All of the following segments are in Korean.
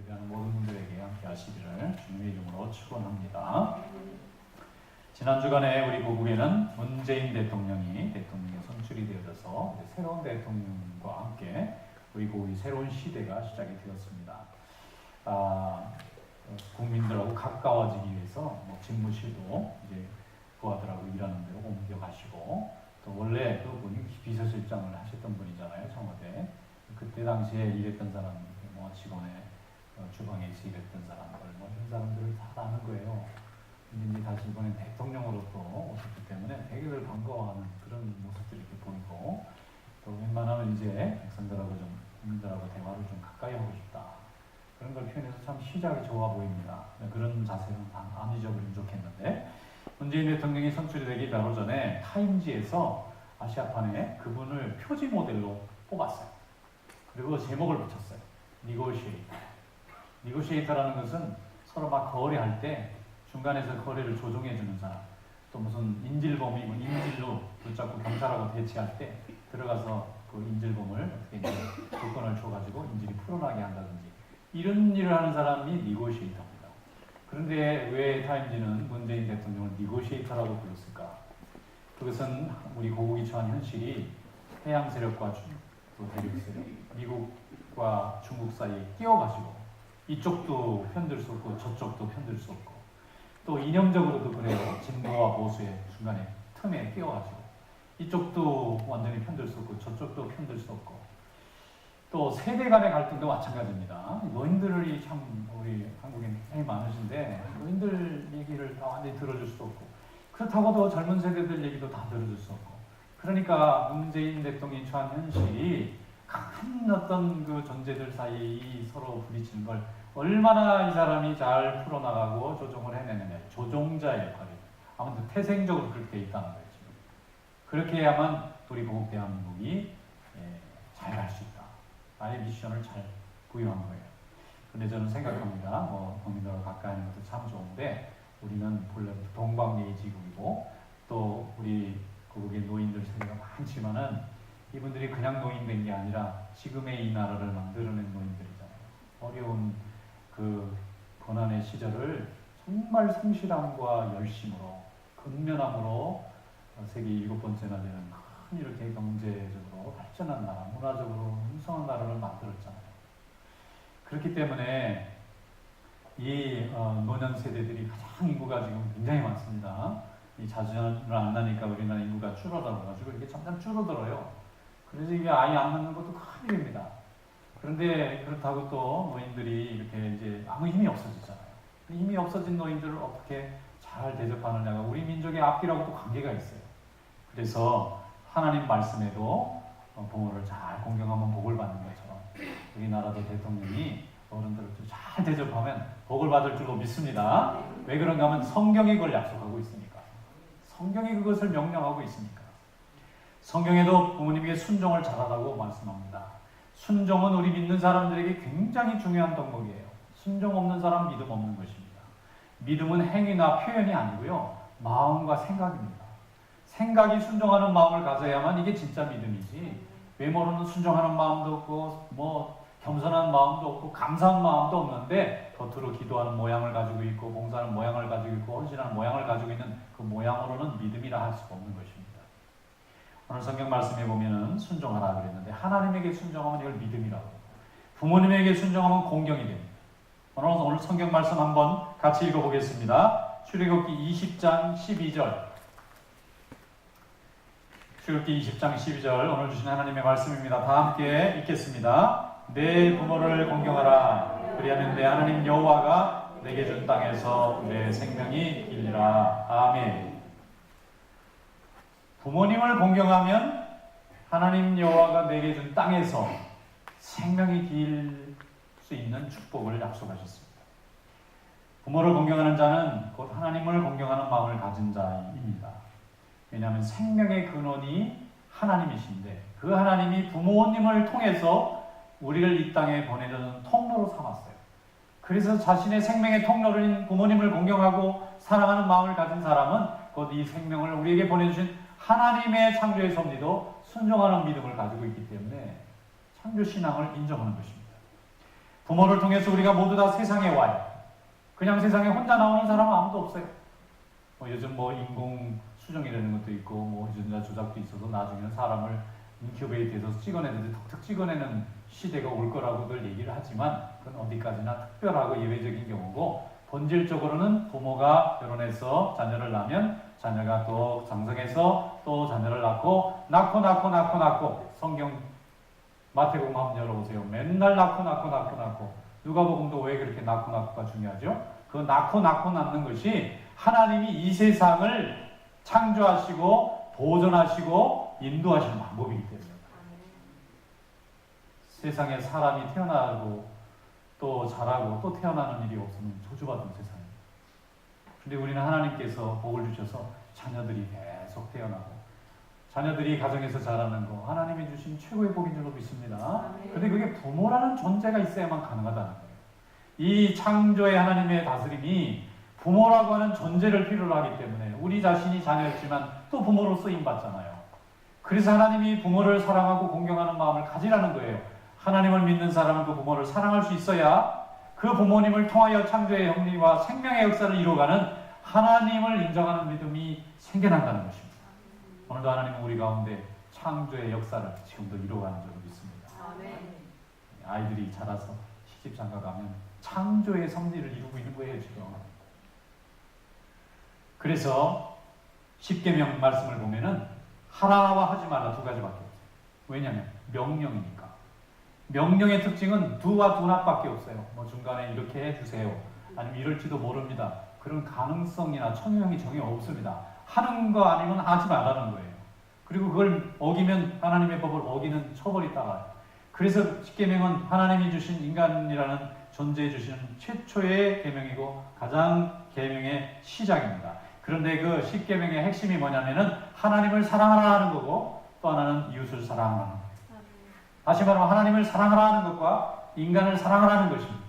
예배하는 모든 분들에게 함께 하시기를 주님의 이름으로 축원합니다. 지난 주간에 우리 고국에는 문재인 대통령이 선출이 되어져서 새로운 대통령과 함께 우리 고국이 새로운 시대가 시작이 되었습니다. 국민들하고 가까워지기 위해서 집무실도 이제 부하들하고 일하는 데로 옮겨가시고, 또 원래 그분이 비서실장을 하셨던 분이잖아요, 청와대. 그때 당시에 일했던 사람, 직원의 주방에서 일했던 사람들, 이런 사람들을 다 아는 거예요. 근데 이제 다시 이번엔 대통령으로 또 오셨기 때문에 되게 반가워하는 그런 모습들이 이렇게 보이고, 또 웬만하면 이제 백성들하고 좀, 국민들하고 대화를 좀 가까이 하고 싶다. 그런 걸 표현해서 참 시작이 좋아 보입니다. 그런 자세는 안 잊어버리면 좋겠는데, 문재인 대통령이 선출이 되기 바로 전에 타임지에서 아시아판에 그분을 표지 모델로 뽑았어요. 그리고 제목을 붙였어요. 니고시에이터. 니고시에이터라는 것은 서로 막 거래할 때 중간에서 거래를 조정해주는 사람, 또 무슨 인질범이 인질로 붙잡고 경찰하고 대치할 때 들어가서 그 인질범을 어떻게 이제 조건을 줘가지고 인질이 풀어나게 한다든지 이런 일을 하는 사람이 니고시에이터입니다. 그런데 왜 타임지는 문재인 대통령을 니고시에이터라고 불렀을까? 그것은 우리 고국이 처한 현실이 해양 세력과 또 대륙 세력, 미국과 중국 사이에 끼어가지고 이쪽도 편들 수 없고 저쪽도 편들 수 없고, 또 이념적으로도 그래요. 진보와 보수의 중간에 틈에 끼어가지고 이쪽도 완전히 편들 수 없고 저쪽도 편들 수 없고, 또 세대 간의 갈등도 마찬가지입니다. 노인들이 참 우리 한국에 굉장히 많으신데 노인들 얘기를 다 완전히 들어줄 수도 없고, 그렇다고도 젊은 세대들 얘기도 다 들어줄 수 없고, 그러니까 문재인 대통령이 처한 현실이 큰 어떤 그 존재들 사이 서로 부딪히는 걸 얼마나 이 사람이 잘 풀어나가고 조정을 해내느냐, 조종자의 역할이 아무튼 태생적으로 그렇게 돼 있다는 거예요. 지금. 그렇게 해야만 우리 고국 대한민국이 잘 갈 수 있다. 나의 미션을 잘 부여한 거예요. 근데 저는 생각합니다. 국민들과 가까이 하는 것도 참 좋은데, 우리는 본래부터 동방예의지국이고, 또 우리 고국의 노인들 세대가 많지만은 이분들이 그냥 노인된 게 아니라 지금의 이 나라를 만들어낸 노인들이잖아요. 어려운 그 고난의 시절을 정말 성실함과 열심으로, 근면함으로 세계 7번째나 되는 큰 이렇게 경제적으로 발전한 나라, 문화적으로 풍성한 나라를 만들었잖아요. 그렇기 때문에 이 노년 세대들이 가장 인구가 지금 굉장히 많습니다. 이 자주전을 안 나니까 우리나라 인구가 줄어들어가지고 이게 점점 줄어들어요. 그래서 이게 아이 안 낳는 것도 큰일입니다. 그런데 그렇다고 또 노인들이 이렇게 이제 아무 힘이 없어지잖아요. 힘이 없어진 노인들을 어떻게 잘 대접하느냐가 우리 민족의 앞뒤라고 또 관계가 있어요. 그래서 하나님 말씀에도 부모를 잘 공경하면 복을 받는 것처럼 우리나라도 대통령이 어른들을 잘 대접하면 복을 받을 줄로 믿습니다. 왜 그런가 하면 성경이 그걸 약속하고 있으니까. 성경이 그것을 명령하고 있으니까. 성경에도 부모님에게 순종을 잘하라고 말씀합니다. 순종은 우리 믿는 사람들에게 굉장히 중요한 덕목이에요. 순종 없는 사람은 믿음 없는 것입니다. 믿음은 행위나 표현이 아니고요, 마음과 생각입니다. 생각이 순종하는 마음을 가져야만 이게 진짜 믿음이지, 외모로는 순종하는 마음도 없고 겸손한 마음도 없고 감사한 마음도 없는데 겉으로 기도하는 모양을 가지고 있고 봉사하는 모양을 가지고 있고 헌신하는 모양을 가지고 있는 그 모양으로는 믿음이라 할 수가 없는 것입니다. 오늘 성경 말씀에 보면은 순종하라 그랬는데, 하나님에게 순종하면 이걸 믿음이라고, 부모님에게 순종하면 공경이 됩니다. 오늘 성경 말씀 한번 같이 읽어보겠습니다. 출애굽기 20장 12절. 출애굽기 20장 12절 오늘 주신 하나님의 말씀입니다. 다 함께 읽겠습니다. 내 부모를 공경하라. 그리하면 내 하나님 여호와가 내게 준 땅에서 내 생명이 길리라. 아멘. 부모님을 공경하면 하나님 여호와가 내게 준 땅에서 생명이 길 수 있는 축복을 약속하셨습니다. 부모를 공경하는 자는 곧 하나님을 공경하는 마음을 가진 자입니다. 왜냐하면 생명의 근원이 하나님이신데, 그 하나님이 부모님을 통해서 우리를 이 땅에 보내주는 통로로 삼았어요. 그래서 자신의 생명의 통로인 부모님을 공경하고 사랑하는 마음을 가진 사람은 곧 이 생명을 우리에게 보내주신 하나님의 창조의 섭리도 순종하는 믿음을 가지고 있기 때문에 창조신앙을 인정하는 것입니다. 부모를 통해서 우리가 모두 다 세상에 와요. 그냥 세상에 혼자 나오는 사람은 아무도 없어요. 요즘 인공 수정이라는 것도 있고 유전자 조작도 있어서 나중에는 사람을 인큐베이터에서 찍어내는데 톡톡 찍어내는 시대가 올 거라고들 얘기를 하지만 그건 어디까지나 특별하고 예외적인 경우고, 본질적으로는 부모가 결혼해서 자녀를 낳으면 자녀가 또 장성해서 또 자녀를 낳고 성경 마태복음 한번 열어보세요. 맨날 낳고 누가복음도 왜 그렇게 낳고가 중요하죠? 그 낳고 낳는 것이 하나님이 이 세상을 창조하시고 보존하시고 인도하시는 방법이기 때문에 세상에 사람이 태어나고 또 자라고 또 태어나는 일이 없으면 저주받은 세상입니다. 그런데 우리는 하나님께서 복을 주셔서 자녀들이 계속 태어나고 자녀들이 가정에서 자라는 거 하나님이 주신 최고의 복인 줄로 믿습니다. 그런데 그게 부모라는 존재가 있어야만 가능하다는 거예요. 이 창조의 하나님의 다스림이 부모라고 하는 존재를 필요로 하기 때문에 우리 자신이 자녀였지만 또 부모로 쓰임받잖아요. 그래서 하나님이 부모를 사랑하고 공경하는 마음을 가지라는 거예요. 하나님을 믿는 사람은 그 부모를 사랑할 수 있어야 그 부모님을 통하여 창조의 형리와 생명의 역사를 이루어가는 하나님을 인정하는 믿음이 생겨난다는 것입니다. 오늘도 하나님은 우리 가운데 창조의 역사를 지금도 이루어가는 줄로 믿습니다. 아이들이 자라서 시집장가 가면 창조의 섭리를 이루고 있는 거예요, 지금. 그래서 십계명 말씀을 보면은 하라와 하지 말라 두 가지밖에 없어요. 왜냐하면 명령이니까. 명령의 특징은 do와 do not밖에 없어요. 중간에 이렇게 해주세요. 아니면 이럴지도 모릅니다. 그런 가능성이나 청유형이 전혀 없습니다. 하는 거 아니면 하지 말라는 거예요. 그리고 그걸 어기면 하나님의 법을 어기는 처벌이 따라요. 그래서 십계명은 하나님이 주신 인간이라는 존재해 주시는 최초의 계명이고 가장 계명의 시작입니다. 그런데 그 십계명의 핵심이 뭐냐면은 하나님을 사랑하라 하는 거고 또 하나는 이웃을 사랑하라는 거예요. 다시 말하면 하나님을 사랑하라 하는 것과 인간을 사랑하라는 것입니다.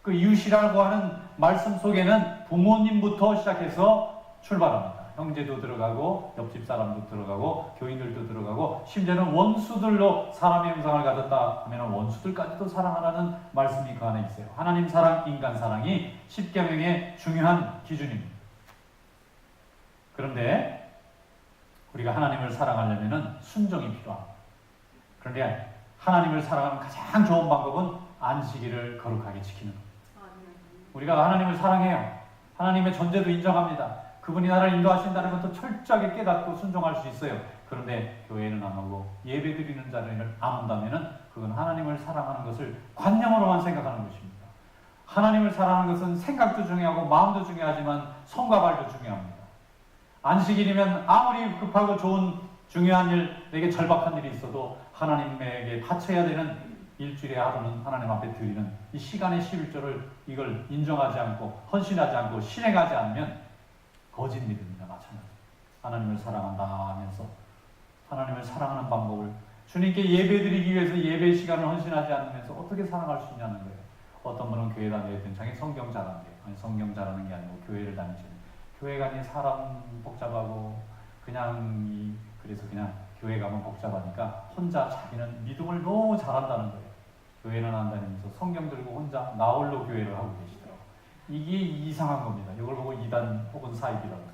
그 이웃이라고 하는 말씀 속에는 부모님부터 시작해서 출발합니다. 형제도 들어가고 옆집 사람도 들어가고 교인들도 들어가고 심지어는 원수들로 사람의 형상을 가졌다 하면 원수들까지도 사랑하라는 말씀이 그 안에 있어요. 하나님 사랑, 인간 사랑이 십계명의 중요한 기준입니다. 그런데 우리가 하나님을 사랑하려면 순종이 필요합니다. 그런데 하나님을 사랑하는 가장 좋은 방법은 안식일을 거룩하게 지키는 겁니다. 우리가 하나님을 사랑해요. 하나님의 존재도 인정합니다. 그분이 나를 인도하신다는 것도 철저하게 깨닫고 순종할 수 있어요. 그런데 교회는 안 오고 예배드리는 자리를 안 온다면 그건 하나님을 사랑하는 것을 관념으로만 생각하는 것입니다. 하나님을 사랑하는 것은 생각도 중요하고 마음도 중요하지만 손과 발도 중요합니다. 안식일이면 아무리 급하고 좋은 중요한 일, 내게 절박한 일이 있어도 하나님에게 바쳐야 되는 일주일에 하루는 하나님 앞에 드리는 이 시간의 11조를 이걸 인정하지 않고 헌신하지 않고 실행하지 않으면 거짓 믿음이나 마찬가지. 하나님을 사랑한다 하면서 하나님을 사랑하는 방법을 주님께 예배드리기 위해서 예배 시간을 헌신하지 않으면서 어떻게 사랑할 수 있냐는 거예요. 어떤 분은 교회 다니던 장에 성경 잘하는 게 아니 성경 잘하는 게 아니고 교회를 다니시는 교회 가니 사람 복잡하고 그래서 그냥 교회 가면 복잡하니까 혼자 자기는 믿음을 너무 잘한다는 거예요. 교회는 안 다니면서 성경 들고 혼자 나홀로 교회를 하고 계시더라고요. 이게 이상한 겁니다. 이걸 보고 이단 혹은 사입이라고 해요.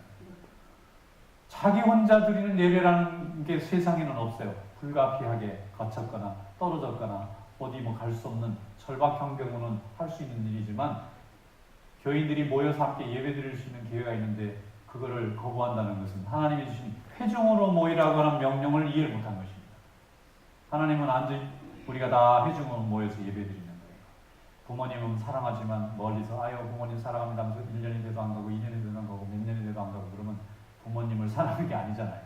자기 혼자 드리는 예배라는 게 세상에는 없어요. 불가피하게 갇혔거나 떨어졌거나 어디 갈 수 없는 절박한 경우는 할 수 있는 일이지만 교인들이 모여서 함께 예배 드릴 수 있는 기회가 있는데 그거를 거부한다는 것은 하나님이 주신 회중으로 모이라고 하는 명령을 이해를 못한 것입니다. 하나님은 우리가 다 회중으로 모여서 예배 드리는 거예요. 부모님은 사랑하지만 멀리서 아유 부모님 사랑합니다 하면서 1년이 돼도 안 가고 2년이 돼도 안 가고 몇 년이 돼도 안 가고 그러면 부모님을 사랑하는 게 아니잖아요.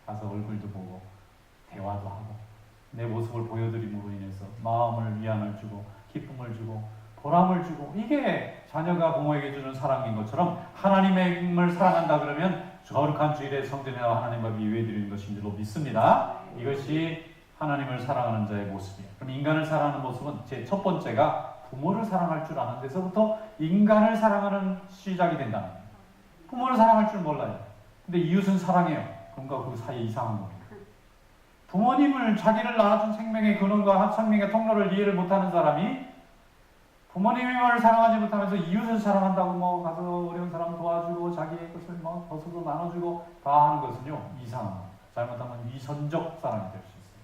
가서 얼굴도 보고 대화도 하고 내 모습을 보여드림으로 인해서 마음을 위안을 주고 기쁨을 주고 보람을 주고 이게 자녀가 부모에게 주는 사랑인 것처럼 하나님을 사랑한다 그러면 거룩한 주일에 성전에 나와 하나님 앞에 예배드리는 것인 줄로 믿습니다. 이것이 하나님을 사랑하는 자의 모습이에요. 그럼 인간을 사랑하는 모습은 제 첫 번째가 부모를 사랑할 줄 아는 데서부터 인간을 사랑하는 시작이 된다는 거예요. 부모를 사랑할 줄 몰라요. 근데 이웃은 사랑해요. 그런가 그 사이에 이상한 겁니다. 부모님을 자기를 낳아준 생명의 근원과 생명의 통로를 이해를 못하는 사람이 부모님을 사랑하지 못하면서 이웃을 사랑한다고 뭐 가서 어려운 사람 도와주고 자기의 것을 뭐 벗어도 나눠주고 다 하는 것은요 이상한 겁니다. 잘못하면 위선적 사랑이 될 수 있어요.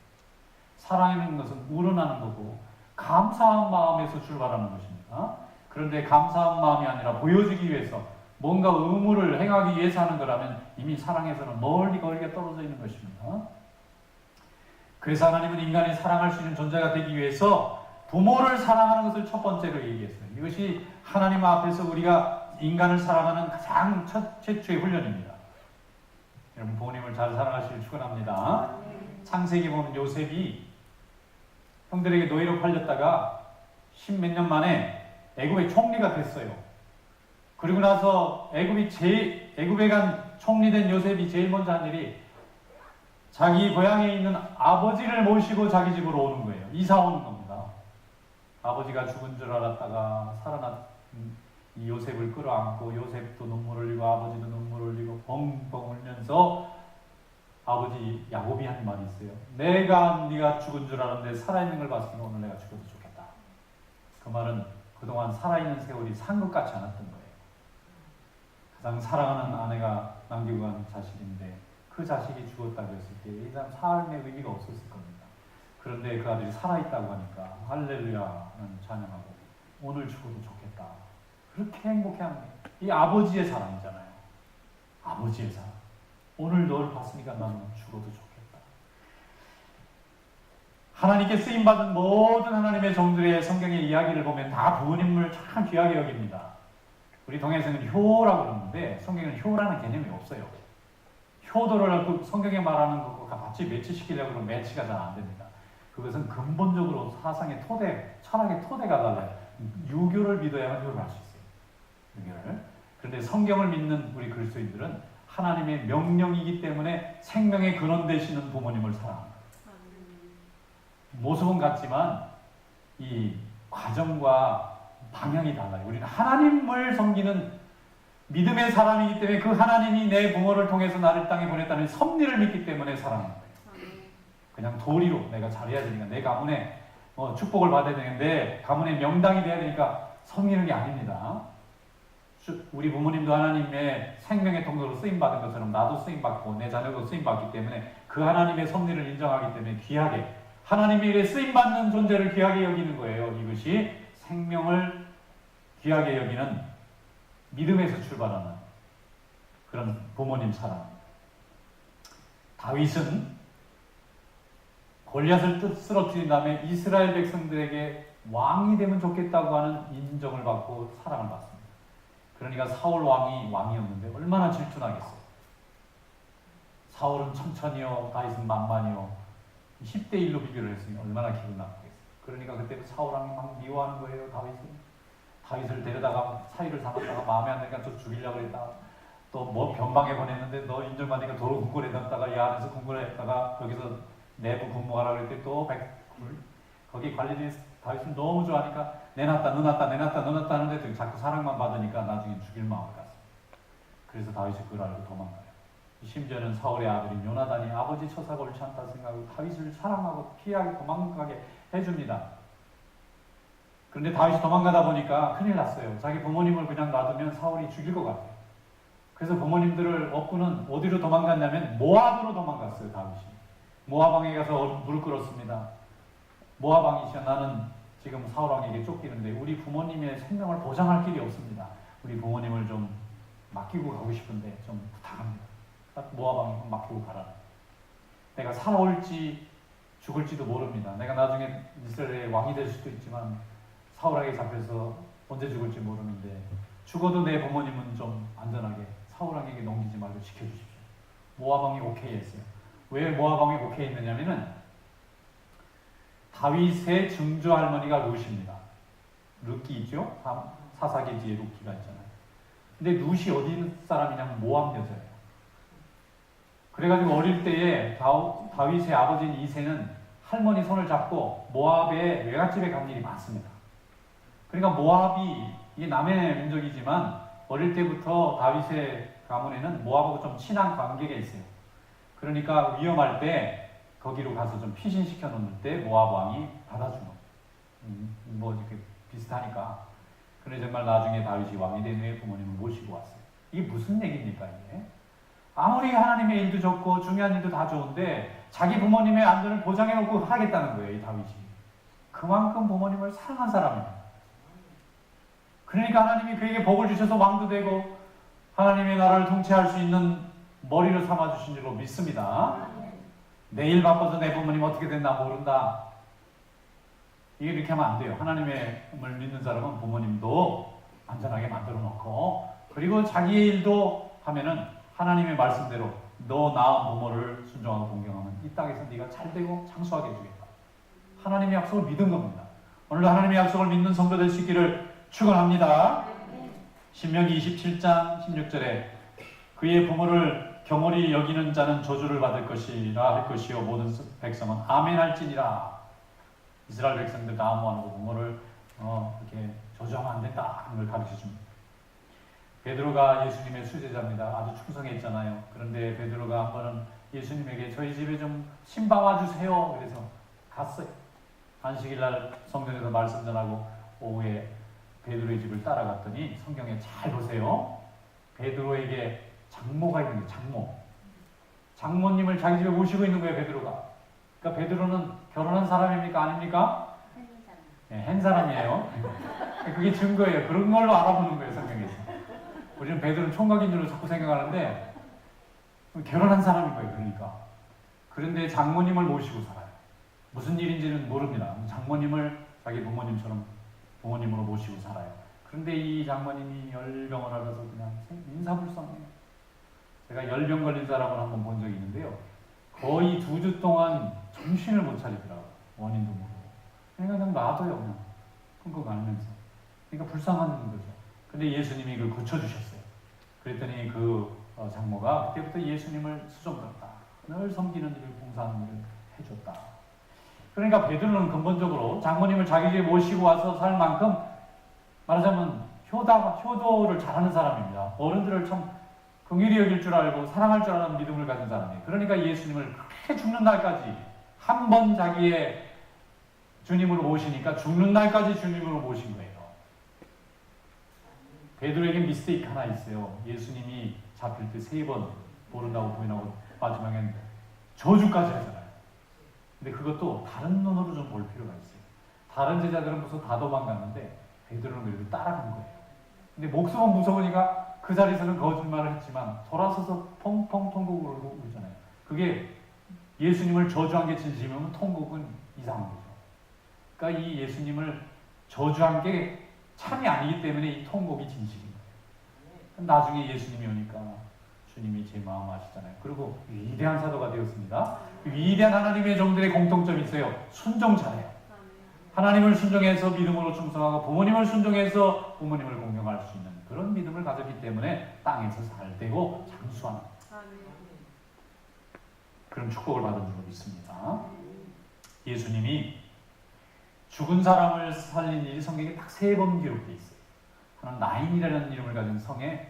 사랑이라는 것은 우러나는 거고 감사한 마음에서 출발하는 것입니다. 그런데 감사한 마음이 아니라 보여주기 위해서 뭔가 의무를 행하기 위해서 하는 거라면 이미 사랑에서는 멀리 거리게 떨어져 있는 것입니다. 그래서 하나님은 인간이 사랑할 수 있는 존재가 되기 위해서 부모를 사랑하는 것을 첫 번째로 얘기했어요. 이것이 하나님 앞에서 우리가 인간을 사랑하는 가장 최초의 훈련입니다. 여러분 부모님을 잘 사랑하시길 축원합니다. 창세기 보면 요셉이 형들에게 노예로 팔렸다가 10몇 년 만에 애굽의 총리가 됐어요. 그리고 나서 애굽에 간 총리된 요셉이 제일 먼저 한 일이 자기 고향에 있는 아버지를 모시고 자기 집으로 오는 거예요. 이사 오는 겁니다. 아버지가 죽은 줄 알았다가 살아난 이 요셉을 끌어안고 요셉도 눈물을 흘리고 아버지도 눈물을 흘리고 벙벙 울면서 아버지 야곱이 한 말이 있어요. 내가 네가 죽은 줄 알았는데 살아있는 걸 봤으니 오늘 내가 죽어도 좋겠다. 그 말은 그동안 살아있는 세월이 산 것 같지 않았던 거예요. 가장 사랑하는 아내가 남기고 간 자식인데 그 자식이 죽었다고 했을 때 이 사람 삶의 의미가 없었을 겁니다. 그런데 그 아들이 살아있다고 하니까 할렐루야는 찬양하고 오늘 죽어도 좋겠다. 그렇게 행복해하는 거예요. 이 아버지의 사랑이잖아요. 아버지의 사랑. 오늘 널 봤으니까 나는 죽어도 좋겠다. 하나님께 쓰임받은 모든 하나님의 종들의 성경의 이야기를 보면 다 부모님을 참 귀하게 여깁니다. 우리 동해에서는 효라고 그러는데 성경에는 효라는 개념이 없어요. 효도를 성경에 말하는 것과 같이 매치시키려고 그러면 매치가 잘 안 됩니다. 그것은 근본적으로 사상의 토대, 철학의 토대가 달라요. 유교를 믿어야만 효를 할 수 있어요. 유교를. 그런데 성경을 믿는 우리 그리스도인들은 하나님의 명령이기 때문에 생명의 근원 되시는 부모님을 사랑합니다. 모습은 같지만 이 과정과 방향이 달라요. 우리는 하나님을 섬기는 믿음의 사람이기 때문에 그 하나님이 내 부모를 통해서 나를 땅에 보냈다는 섭리를 믿기 때문에 사랑하는 거예요. 그냥 도리로 내가 잘해야 되니까 내 가문에 축복을 받아야 되는데 가문의 명당이 돼야 되니까 섬기는 게 아닙니다. 우리 부모님도 하나님의 생명의 통로로 쓰임받은 것처럼 나도 쓰임받고 내 자녀도 쓰임받기 때문에 그 하나님의 섭리를 인정하기 때문에 귀하게 하나님의 쓰임받는 존재를 귀하게 여기는 거예요. 이것이 생명을 귀하게 여기는 믿음에서 출발하는 그런 부모님 사랑. 다윗은 골리앗을 쓰러뜨린 다음에 이스라엘 백성들에게 왕이 되면 좋겠다고 하는 인정을 받고 사랑을 받습니다. 그러니까 사울 왕이었는데 얼마나 질투나겠어요. 사울은 천천히요, 다윗은 만만히요. 10대 1로 비교를 했으니 얼마나 기분 나쁘겠어요. 그러니까 그때부터 사울 왕이 막 미워하는 거예요. 다윗을 데려다가 사위를 삼았다가 마음에 안 드니까 또 죽이려고 했다가 또 뭐 변방에 보냈는데 너 인정받으니까 도로 궁궐에 넣었다가 이 안에서 궁궐에 했다가 여기서 내부 근무하라고 했더니 또 거기 관리들이 다윗은 너무 좋아하니까 내놨다 하는데 자꾸 사랑만 받으니까 나중에 죽일 마음을 갔어요. 그래서 다윗이 그걸 알고 도망가요. 심지어는 사울의 아들인 요나단이 아버지 처사가 옳지 않다 생각하고 다윗을 사랑하고 피하게 도망가게 해줍니다. 그런데 다윗이 도망가다 보니까 큰일 났어요. 자기 부모님을 그냥 놔두면 사울이 죽일 것 같아요. 그래서 부모님들을 업고는 어디로 도망갔냐면 모압으로 도망갔어요. 다윗이. 모압 왕에 가서 무릎 꿇었습니다. 모압 왕이시여 나는 지금 사울 왕에게 쫓기는데 우리 부모님의 생명을 보장할 길이 없습니다. 우리 부모님을 좀 맡기고 가고 싶은데 좀 부탁합니다. 모압 왕이 맡기고 가라. 내가 살아올지 죽을지도 모릅니다. 내가 나중에 이스라엘의 왕이 될 수도 있지만 사울에게 잡혀서 언제 죽을지 모르는데 죽어도 내 부모님은 좀 안전하게 사울 왕에게 넘기지 말고 지켜주십시오. 모압 왕이 오케이 했어요. 왜 모압 왕이 오케이 했느냐면은 다윗의 증조 할머니가 룻입니다. 룻기 있죠? 사사기 뒤에 룻기가 있잖아요. 근데 룻이 어디 사람이냐면 모압 여자예요. 그래가지고 어릴 때에 다윗의 아버지인 이새는 할머니 손을 잡고 모압의 외갓집에 간 일이 많습니다. 그러니까 모압이 이게 남의 민족이지만 어릴 때부터 다윗의 가문에는 모압하고 좀 친한 관계가 있어요. 그러니까 위험할 때 거기로 가서 좀 피신시켜 놓을 때 모압 왕이 받아주는 뭐 이렇게 비슷하니까. 그런데 정말 나중에 다윗이 왕이 된 후에 부모님을 모시고 왔어요. 이게 무슨 얘기입니까 이게? 아무리 하나님의 일도 좋고 중요한 일도 다 좋은데 자기 부모님의 안전을 보장해놓고 하겠다는 거예요, 이 다윗이. 그만큼 부모님을 사랑한 사람입니다. 그러니까 하나님이 그에게 복을 주셔서 왕도 되고 하나님의 나라를 통치할 수 있는 머리를 삼아주신 줄로 믿습니다. 내일 바빠서 내 부모님 어떻게 됐나 모른다. 이게 이렇게 하면 안 돼요. 하나님을 믿는 사람은 부모님도 안전하게 만들어 놓고, 그리고 자기의 일도 하면은 하나님의 말씀대로 너 낳은 부모를 순종하고 공경하면 이 땅에서 네가 잘되고 장수하게 해주겠다. 하나님의 약속을 믿은 겁니다. 오늘도 하나님의 약속을 믿는 성도 될 수 있기를 축원합니다. 신명기 27장 16절에 그의 부모를 경홀히 여기는 자는 저주를 받을 것이라 할 것이요 모든 백성은 아멘 할지니라. 이스라엘 백성들 다 아무하고 부모를 이렇게 저주하면 안 된다 하는 걸 가르쳐 줍니다. 베드로가 예수님의 수제자입니다. 아주 충성했잖아요. 그런데 베드로가 한 번은 예수님에게 저희 집에 좀 신방 와주세요. 그래서 갔어요. 안식일 날 성전에서 말씀 전하고 오후에 베드로의 집을 따라갔더니 성경에 잘 보세요. 베드로에게 장모가 있는 거예요. 장모. 장모님을 자기 집에 모시고 있는 거예요. 베드로가. 그러니까 베드로는 결혼한 사람입니까? 아닙니까? 네, 한 사람이에요. 그게 증거예요. 그런 걸로 알아보는 거예요. 성경에서. 우리는 베드로는 총각인 줄로 자꾸 생각하는데 결혼한 사람인 거예요. 그러니까. 그런데 장모님을 모시고 살아요. 무슨 일인지는 모릅니다. 장모님을 자기 부모님처럼 부모님으로 모시고 살아요. 그런데 이 장모님이 열병을 앓아서 그냥 인사불성해요. 제가 열병 걸린 사람을 한번 본 적이 있는데요. 거의 2주 동안 정신을 못 차리더라고요. 원인도 모르고. 그냥 놔둬요. 그냥 끙끙 앓면서. 그러니까 불쌍한 거죠. 근데 예수님이 그걸 고쳐주셨어요. 그랬더니 그 장모가 그때부터 예수님을 수종들었다. 늘 섬기는 일을, 봉사하는 일을 해줬다. 그러니까 베드로는 근본적으로 장모님을 자기 집에 모시고 와서 살 만큼 말하자면 효도를 잘하는 사람입니다. 어른들을 참 긍휼히 여길 줄 알고 사랑할 줄 아는 믿음을 가진 사람이에요. 그러니까 예수님을 그렇게 죽는 날까지 한 번 자기의 주님으로 모시니까 죽는 날까지 주님으로 모신 거예요. 베드로에게 미스테이크 하나 있어요. 예수님이 잡힐 때 3번 모른다고 부인하고 마지막엔 저주까지 하잖아요. 근데 그것도 다른 눈으로 좀 볼 필요가 있어요. 다른 제자들은 무서워 다 도망갔는데 베드로는 그래도 따라간 거예요. 근데 목숨은 무서우니까 그 자리에서는 거짓말을 했지만 돌아서서 펑펑 통곡을 울잖아요. 그게 예수님을 저주한 게 진심이면 통곡은 이상한 거죠. 그러니까 이 예수님을 저주한 게 참이 아니기 때문에 이 통곡이 진실인 거예요. 나중에 예수님이 오니까 주님이 제 마음 아시잖아요. 그리고 위대한 사도가 되었습니다. 위대한 하나님의 종들의 공통점이 있어요. 순종 잘해요. 하나님을 순종해서 믿음으로 충성하고 부모님을 순종해서 부모님을 공경할 수 있는 그런 믿음을 가졌기 때문에 땅에서 살되고 장수하는 그런 축복을 받은 줄로 믿습니다. 예수님이 죽은 사람을 살린 일이 성경에 딱 3번 기록되어 있어요. 하나는 나인이라는 이름을 가진 성에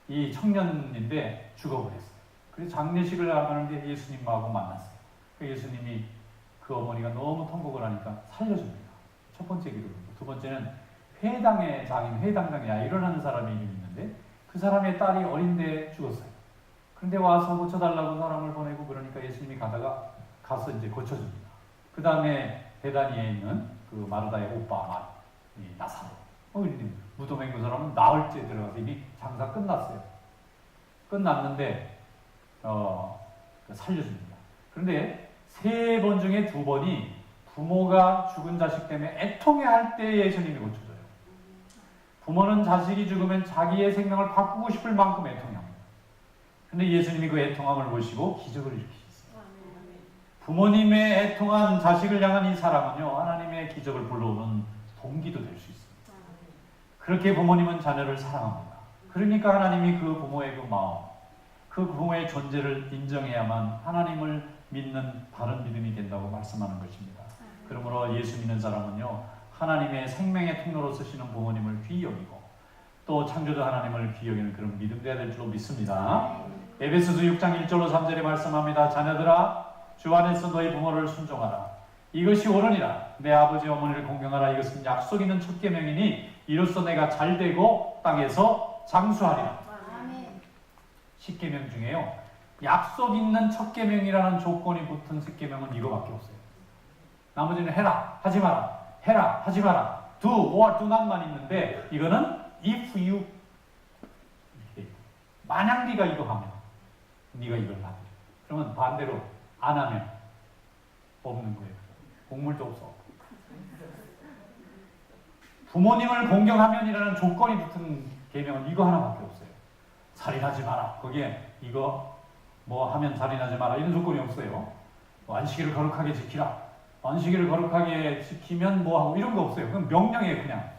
이 청년인데 죽어버렸어요. 그래서 장례식을 하는데 예수님하고 만났어요. 예수님이 그 어머니가 너무 통곡을 하니까 살려줍니다. 첫 번째 기도고, 두 번째는 회당의 장인, 회당장에 야이로라는 사람이 이름이 있는데 그 사람의 딸이 어린데 죽었어요. 그런데 와서 고쳐달라고 사람을 보내고 그러니까 예수님이 가서 이제 고쳐줍니다. 그 다음에 베다니에 있는 그 마르다의 오빠 나사로. 무덤에 그 사람은 나흘째 들어가서 이미 장사 끝났어요. 끝났는데 살려줍니다. 그런데 3번 중에 2번이 부모가 죽은 자식 때문에 애통해할 때 예수님이 고쳐줘요. 부모는 자식이 죽으면 자기의 생명을 바꾸고 싶을 만큼 애통해합니다. 그런데 예수님이 그 애통함을 보시고 기적을 일으키셨어요. 부모님의 애통한 자식을 향한 이 사랑은요, 하나님의 기적을 불러오는 동기도 될 수 있습니다. 그렇게 부모님은 자녀를 사랑합니다. 그러니까 하나님이 그 부모의 그 마음, 그 부모의 존재를 인정해야만 하나님을 믿는 바른 믿음이 된다고 말씀하는 것입니다. 그러므로 예수 믿는 사람은요, 하나님의 생명의 통로로 쓰시는 부모님을 귀히 여기고 또 창조주 하나님을 귀히 여기는 그런 믿음 되어야 될 줄로 믿습니다. 에베소서 6장 1절로 3절에 말씀합니다. 자녀들아, 주 안에서 너희 부모를 순종하라. 이것이 옳으니라. 내 아버지 어머니를 공경하라. 이것은 약속 있는 첫 계명이니 이로써 내가 잘되고 땅에서 장수하리라. 아멘. 10계명 중에요, 약속 있는 첫 계명이라는 조건이 붙은 10계명은 이거밖에 없어요. 나머지는 해라, 하지 마라, 해라, 하지 마라, do or do not만 있는데, 이거는 if you, 만약 네가 이거 하면 네가 이걸 받으라. 그러면 반대로 안 하면 없는 거예요. 곡물도 없어. 부모님을 공경하면이라는 조건이 붙은 계명은 이거 하나밖에 없어요. 살인하지 마라. 거기에 이거 뭐 하면 살인하지 마라 이런 조건이 없어요. 안식일을 거룩하게 지키라. 안식일을 거룩하게 지키면 뭐 하고 이런 거 없어요. 그건 명령이에요. 그냥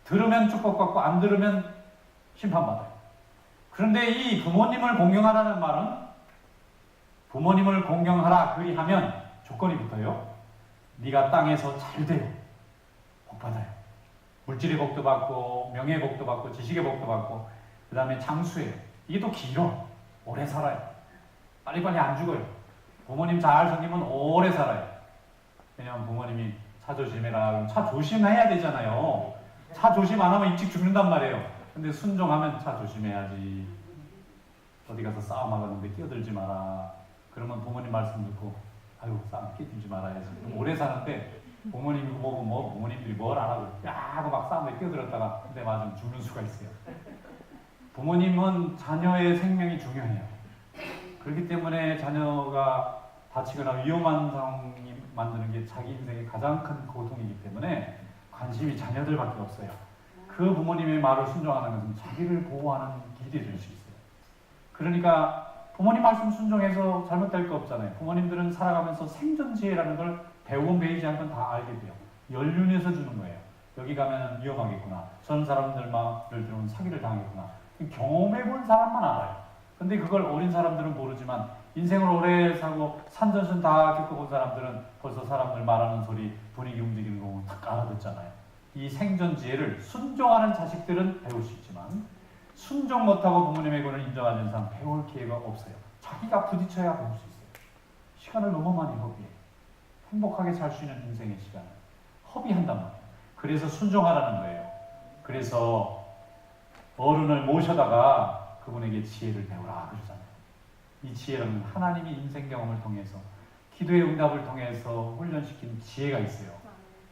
들으면 축복받고 안 들으면 심판받아요. 그런데 이 부모님을 공경하라는 말은 부모님을 공경하라 그리하면 조건이 붙어요. 네가 땅에서 잘 돼요. 복 받아요. 물질의 복도 받고 명예의 복도 받고 지식의 복도 받고 그 다음에 장수예요. 이게 또 길어. 오래 살아요. 빨리빨리 안 죽어요. 부모님 잘 섬기면 오래 살아요. 왜냐면 부모님이 차 조심해라. 그럼 차 조심해야 되잖아요. 차 조심 안 하면 일찍 죽는단 말이에요. 근데 순종하면 차 조심해야지. 어디 가서 싸움하겠는데 끼어들지 마라. 그러면 부모님 말씀 듣고 아유 싸움 끼어들지 말아야지. 그럼 오래 사는데 부모님이 보고 뭐 부모님들이 뭘 안 하고 야하고 막 싸움에 끼어들었다가 근데 맞으면 죽는 수가 있어요. 부모님은 자녀의 생명이 중요해요. 그렇기 때문에 자녀가 다치거나 위험한 상황이 만드는 게 자기 인생의 가장 큰 고통이기 때문에 관심이 자녀들밖에 없어요. 그 부모님의 말을 순종하는 것은 자기를 보호하는 길이 될 수 있어요. 그러니까 부모님 말씀 순종해서 잘못될 거 없잖아요. 부모님들은 살아가면서 생존지혜라는 걸 배우건 배우지 않건 다 알게 돼요. 연륜에서 주는 거예요. 여기 가면 위험하겠구나. 저런 사람들 말을 들으면 사기를 당하겠구나. 경험해본 사람만 알아요. 근데 그걸 어린 사람들은 모르지만 인생을 오래 사고 산전순 다 겪어본 사람들은 벌써 사람들 말하는 소리, 분위기 움직이는 거 딱 알아듣잖아요. 이 생존 지혜를 순종하는 자식들은 배울 수 있지만 순종 못하고 부모님의 권을 인정하지 않는 사람 배울 기회가 없어요. 자기가 부딪혀야 배울 수 있어요. 시간을 너무 많이 허비해요. 행복하게 살 수 있는 인생의 시간을 허비한단 말이에요. 그래서 순종하라는 거예요. 그래서 어른을 모셔다가 그분에게 지혜를 배우라 그러잖아요. 이 지혜는 하나님이 인생 경험을 통해서 기도의 응답을 통해서 훈련시킨 지혜가 있어요.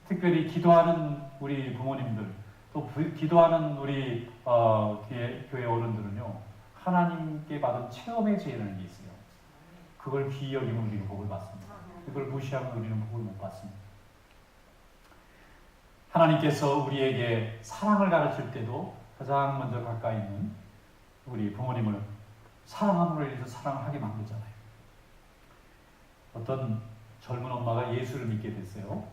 특별히 기도하는 우리 부모님들 또 기도하는 우리 교회 어른들은요 하나님께 받은 체험의 지혜라는 게 있어요. 그걸 귀히 여기면 우리는 복을 받습니다. 그걸 무시하면 우리는 복을 못 받습니다. 하나님께서 우리에게 사랑을 가르칠 때도 가장 먼저 가까이 있는 우리 부모님을 사랑함으로 인해서 사랑을 하게 만들잖아요. 어떤 젊은 엄마가 예수를 믿게 됐어요.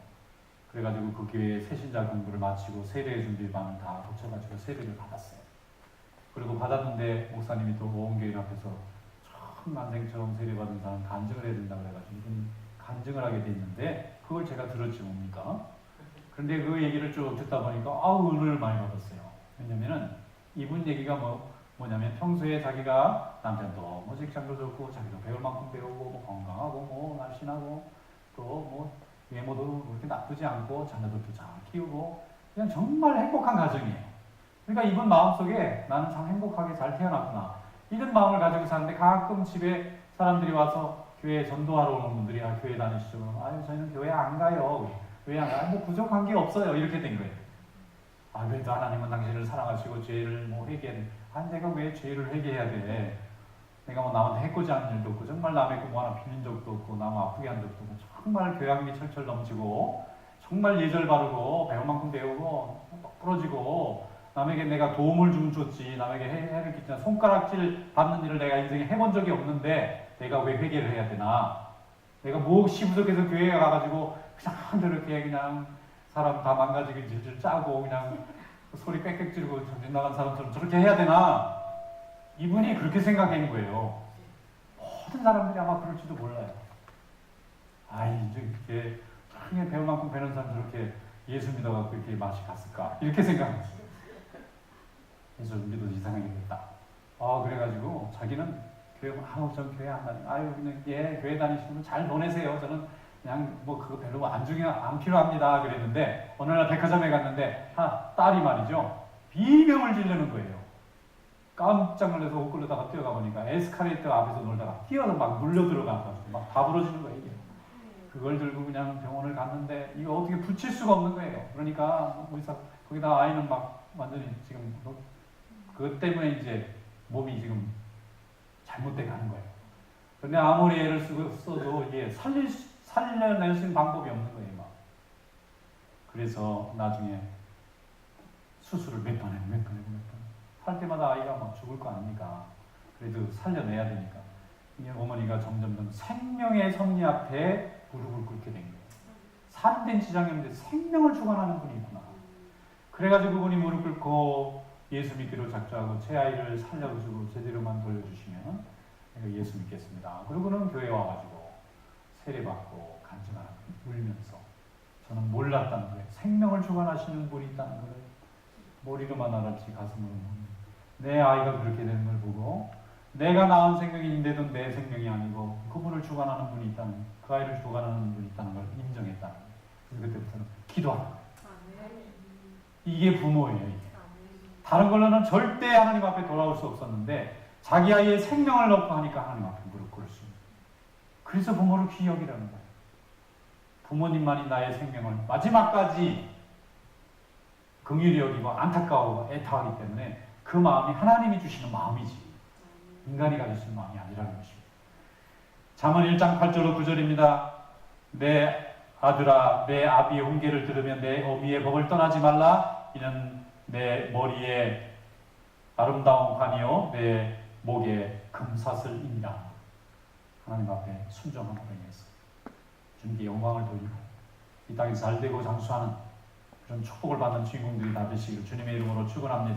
그래가지고 그 교회에 새신자 공부를 마치고 세례 준비반을 다 거쳐가지고 세례를 받았어요. 그리고 받았는데 목사님이 또 모험교인 앞에서 처음 난생처럼 세례받은 사람 간증을 해야 된다고 해가지고 이분이 간증을 하게 돼 있는데 그걸 제가 들었지 뭡니까? 그런데 그 얘기를 쭉 듣다 보니까 은혜를 많이 받았어요. 왜냐면은 이분 얘기가 뭐냐면 평소에 자기가 남편도 직장도 좋고 자기도 배울 만큼 배우고 건강하고 날씬하고 또 외모도 그렇게 나쁘지 않고 자녀들도 잘 키우고 그냥 정말 행복한 가정이에요. 그러니까 이분 마음속에 나는 참 행복하게 잘 태어났구나 이런 마음을 가지고 사는데 가끔 집에 사람들이 와서 교회 전도하러 오는 분들이 교회 다니시죠? 그럼 저희는 교회 안 가요. 왜 안 가요? 부족한 게 없어요. 이렇게 된 거예요. 그래도 하나님은 당신을 사랑하시고 죄를 내가 왜 죄를 회개해야 돼? 내가 남한테 해코지 하는 일도 없고 정말 남의 거 하나 빌린 적도 없고 남 아프게 한 적도 없고 정말 교양이 철철 넘치고 정말 예절 바르고 배울 만큼 배우고 부러지고 남에게 내가 도움을 좀 줬지 남에게 해를 끼치나 손가락질 받는 일을 내가 인생에 해본 적이 없는데 내가 왜 회개를 해야 되나? 내가 무엇이 부족해서 교회에 가가지고 그냥 저렇게 그냥 사람 다 망가지게 질질 짜고 그냥 소리 빽빽 지르고 정신 나간 사람처럼 저렇게 해야 되나? 이분이 그렇게 생각한 거예요. 모든 사람들이 아마 그럴지도 몰라요. 이제 이렇게 크게 배울 만큼 배우는 사람 저렇게 예수 믿어갖고 이렇게 맛이 갔을까? 이렇게 생각했어요. 그래서 우리도 이상하게 됐다. 그래가지고 자기는 전 교회 안 다니고 그냥 교회 다니시면 잘 보내세요. 저는 그냥 뭐 그거 별로 안 필요합니다 그랬는데 어느 날 백화점에 갔는데 딸이 말이죠 비명을 지르는 거예요. 깜짝 놀라서 옷 끌려다가 뛰어가 보니까 에스컬레이터 앞에서 놀다가 뛰어서 막 물려 들어가가지고 막 다 부러지는 거예요. 이게. 그걸 들고 그냥 병원을 갔는데 이거 어떻게 붙일 수가 없는 거예요. 그러니까 의사 거기다 아이는 막 완전히 지금 그것 때문에 이제 몸이 지금 잘못돼 가는 거예요. 근데 아무리 애를 써도 이게 살려낼 수 있는 방법이 없는 거예요. 막. 그래서 나중에 수술을 몇 번 할 때마다 아이가 막 죽을 거 아닙니까? 그래도 살려내야 되니까. 어머니가 점점점 생명의 섭리 앞에 무릎을 꿇게 된 거예요. 살인된 지장이었는데 생명을 주관하는 분이 있구나. 그래가지고 그분이 무릎 꿇고 예수 믿기로 작정하고 제 아이를 살려주고 제대로만 돌려주시면 내가 예수 믿겠습니다. 그리고는 교회 와가지고 세례받고 간증하는 울면서 저는 몰랐다는 거예요. 생명을 주관하시는 분이 있다는 걸 머리로만 알았지 가슴으로 내 아이가 그렇게 되는 걸 보고 내가 낳은 생명인데도 내 생명이 아니고 그분을 주관하는 분이 있다는 그 아이를 주관하는 분이 있다는 걸 인정했다는 거예요. 그래서 그때부터는 기도하는 거예요. 이게 부모예요. 이게. 다른 걸로는 절대 하나님 앞에 돌아올 수 없었는데 자기 아이의 생명을 넣고 하니까 하나님 앞에 무릎 꿇을 수 있는 거예요. 그래서 부모를 귀히 여기라는 거예요. 부모님만이 나의 생명을 마지막까지 긍휼히 여기고 안타까워하고 애타하기 때문에 그 마음이 하나님이 주시는 마음이지 인간이 가질 수 있는 마음이 아니라는 것입니다. 잠언 1장 8절 9절입니다. 내 아들아 내 아비의 훈계를 들으며 내 어미의 법을 떠나지 말라. 이는 내 머리에 아름다운 관이요 내 목에 금사슬이니라. 하나님 앞에 순종함으로 인해서 주님께 영광을 돌리고 이 땅에 잘되고 장수하는 그런 축복을 받는 주인공들이 다 되시기를 주님의 이름으로 축원합니다.